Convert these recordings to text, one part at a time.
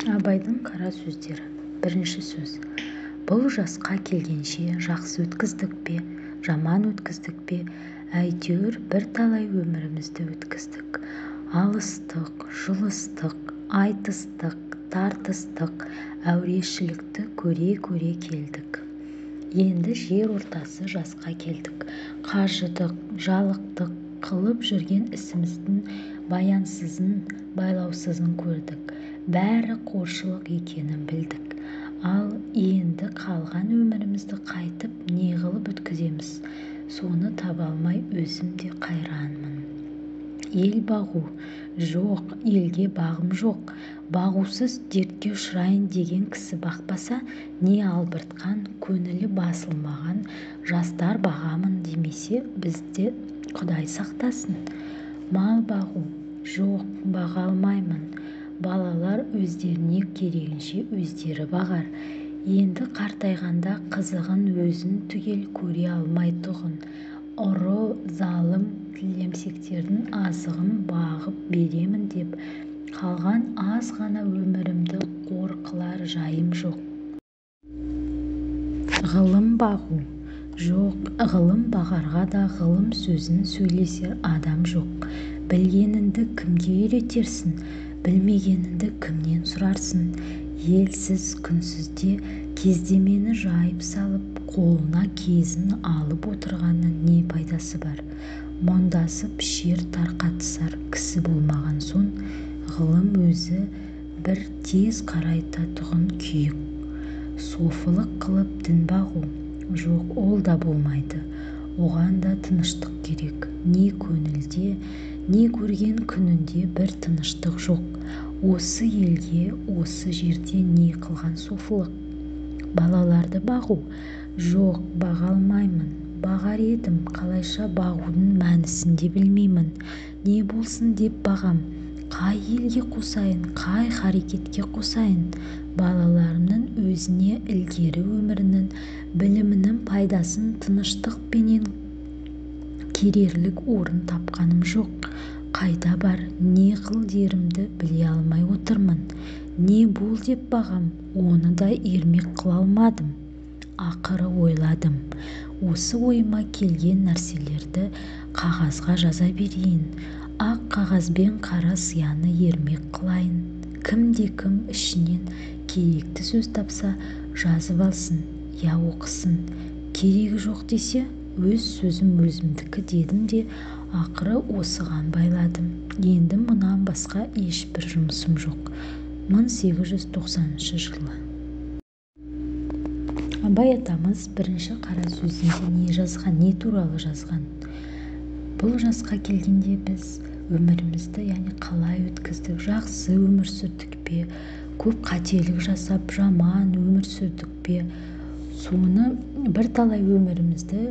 Абайдың қара сөздері. Бірінші сөз. Бұл жасқа келгенше жақсы өткіздік пе, жаман өткіздік пе, әйтеуір бірталай өмірімізді өткіздік. Алыстық, жылыстық, айтыстық, тартыстық, әурешілікті көре-көре келдік. Енді жер ортасы жасқа келдік. Қажыдық, жалықтық, қылып жүрген ісіміздің баянсызын, байлаусызын көрдік. Бәрі қоршылық екенін білдік. Ал енді қалған өмірімізді қайтып не қылып өткіземіз? Соны таба алмай өзім де қайранмын. Ел бағу жоқ, елге бағым жоқ. Бағусыз дертке ұшырайын деген кісі бақпаса, не албыртқан, көңілі басылмаған жастар бағамын демесе, бізде Құдай сақтасын. Мал бағу жоқ, баға алмаймын. Балалар өздеріне керегінше өздері бағар. Енді қартайғанда қызығын өзін түгел көре алмай тұғын. Ұры, залым, тілемсектердің азығын бағып беремін деп, қалған аз ғана өмірімді қор қылар жайым жоқ. Ғылым бағу жоқ, ғылым бағарға да ғылым сөзін сөйлесер адам жоқ. Білгеніңді кімге үйретерсің? Білмегеніңді кімнен сұрарсың? Елсіз күнсізде кездемені жайып салып, қолына кезін алып отырғанның не пайдасы бар? Мұндасып шер тарқатысар кісі болмаған соң, ғылым өзі бір тез қарайтатұғын күйік. Софылық қылып дін бағу жоқ, ол да болмайды. Оған да тыныштық керек. Не көңілде, не көрген күнінде бір тыныштық жоқ. Осы елге, осы жерде не қылған софылық? Балаларды бағу жоқ, баға алмаймын. Бағар едім, қалайша бағудың мәнісін де білмеймін. Не болсын деп бағам? Қай елге қосайын, қай харекетке қосайын? Балаларымның өзіне ілгері өмірінің, білімінің пайдасын тыныштықпенен керерлік орын тапқаным жоқ. Қайда бар, не қыл дерімді біле алмай отырмын. Не бол деп бағам, оны да ермек қыла алмадым. Ақыры ойладым. Осы ойыма келген нәрселерді қағазға жаза берейін. Ақ қағазбен қара сияны ермек қылайын. Кімде-кім ішінен керекті сөз тапса, жазып алсын, я оқысын. Керегі жоқ десе, өз сөзім өзімдікі дедім де, ақыры осыған байладым. Енді мұнан басқа ешбір жұмысым жоқ. 1890 жылы. Абай атамыз бірінші қара сөзінде не жазған, не туралы жазған? Бұл жасқа келгенде біз өмірімізді, қалай өткіздік, жақсы өмір сүрдік пе, көп қателік жасап, жаман өмір сүрдік пе, соны бірталай өмірімізді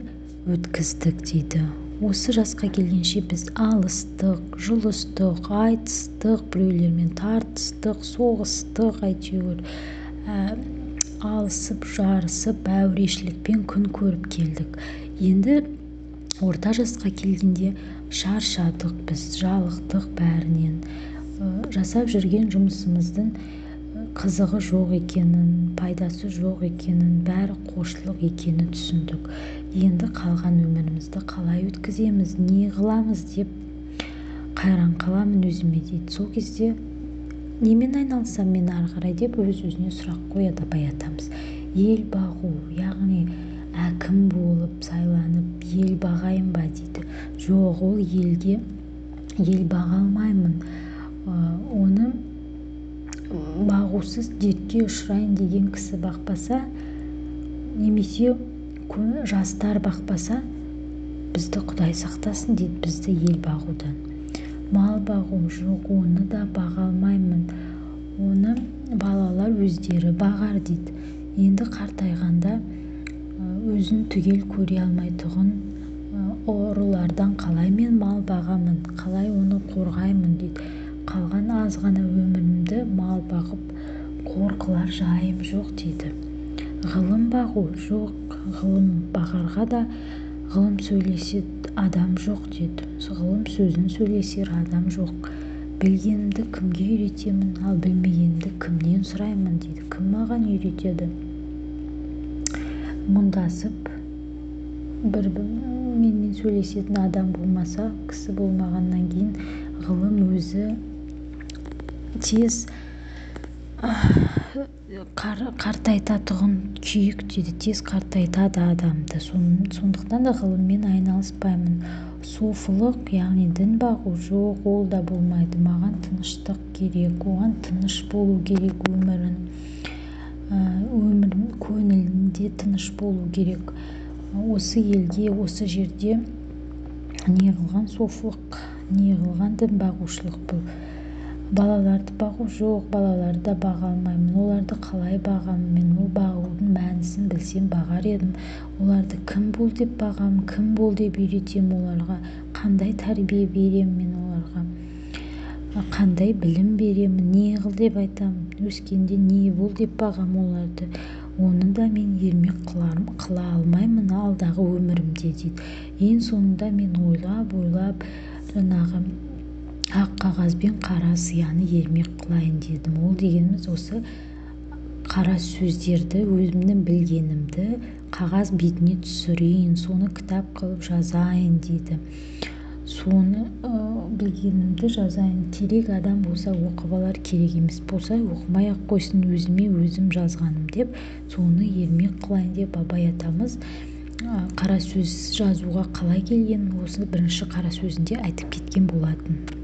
өткіздік дейді. Осы жасқа келгенше біз алыстық, жұлыстық, айтыстық, біреулермен тартыстық, соғыстық, әйтеуір алысып, жарысып, әурешілікпен күн көріп келдік. Енді орта жасқа келгенде шаршадық біз, жалықтық бәрінен. Жасап жүрген жұмысымыздың қызығы жоқ екенін, пайдасы жоқ екенін, бәрі қошлық екенін түсіндік. Енді қалған өмірімізді қалай өткіземіз, не қыламыз деп қайран қаламын өзіме дейді. Сол кезде немен айналысам мен ары қарай деп өз-өзіне сұрақ қояды Абай атамыз. Ел бағу, яғни әкім болып сайланып ел бағайын ба дейді. Жоқ, ол елге ел баға алмаймын. Оны бағусыз дертке ұшырайын деген кісі бақпаса, немесе жастар бақпаса, бізді Құдай сақтасын дейді, бізді ел бағудан. Мал бағу жоқ, оны да баға алмаймын. Оны балалар өздері бағар дейді. Енді қартайғанда өзін түгел көре алмай тұғын ұрылардан қалай мен мал бағамын, қалай оны қорғаймын дейді. Қалған аз ғана өмірімді мал бағып қор қылар жайым жоқ дейді. Ғылым бағу жоқ, ғылым бағарға да ғылым сөйлесет адам жоқ дейді. Ғылым сөзін сөйлесер адам жоқ. білгенімді кімге үйретемін, ал білмегенімді кімнен сұраймын дейді. Кім маған үйретеді? Мұндасып менімен сөйлесетін адам болмаса, кісі болмағаннан кейін ғылым өзі тез қартайтатұғын күйік дейді, тез қартайтады адамды. Сондықтан да ғылыммен айналыспаймын. Софылық, яғни дін бағу жоқ, ол да болмайды. Маған тыныштық керек, оған тыныш болу керек, өмірім көңілінде тыныш болу керек. Осы елге, осы жерде не қылған софылық, не қылған дін бағушылық бұл. Балаларды бағу жоқ, балаларды да баға алмаймын. Оларды қалай бағамын мен? Ол бағудың мәнісін білсем бағар едім. Оларды кім бол деп бағамын, кім бол деп үйретем оларға, қандай тәрбие беремін мен оларға, қандай білім беремін, не қыл деп айтамын, өскенде не бол деп бағам оларды. Оны да мен ермек қыла алмаймын алдағы өмірімде дейді. Ең соңында мен ойлап жаңағы ақ қағаз бен қара сияны ермек қылайын дедім. Ол дегеніміз осы қара сөздерді, өзімнің білгенімді қағаз бетіне түсірейін, соны кітап қылып жазайын дейді. Соны білгенімді жазайын. Керек адам болса оқып алар, керек емес болса оқымай-ақ қойсын, өзіме өзім жазғаным деп, соны ермек қылайын деп абай атамыз қара сөз жазуға қалай келгенін осы бірінші қара сөзінде айтып кеткен болатын.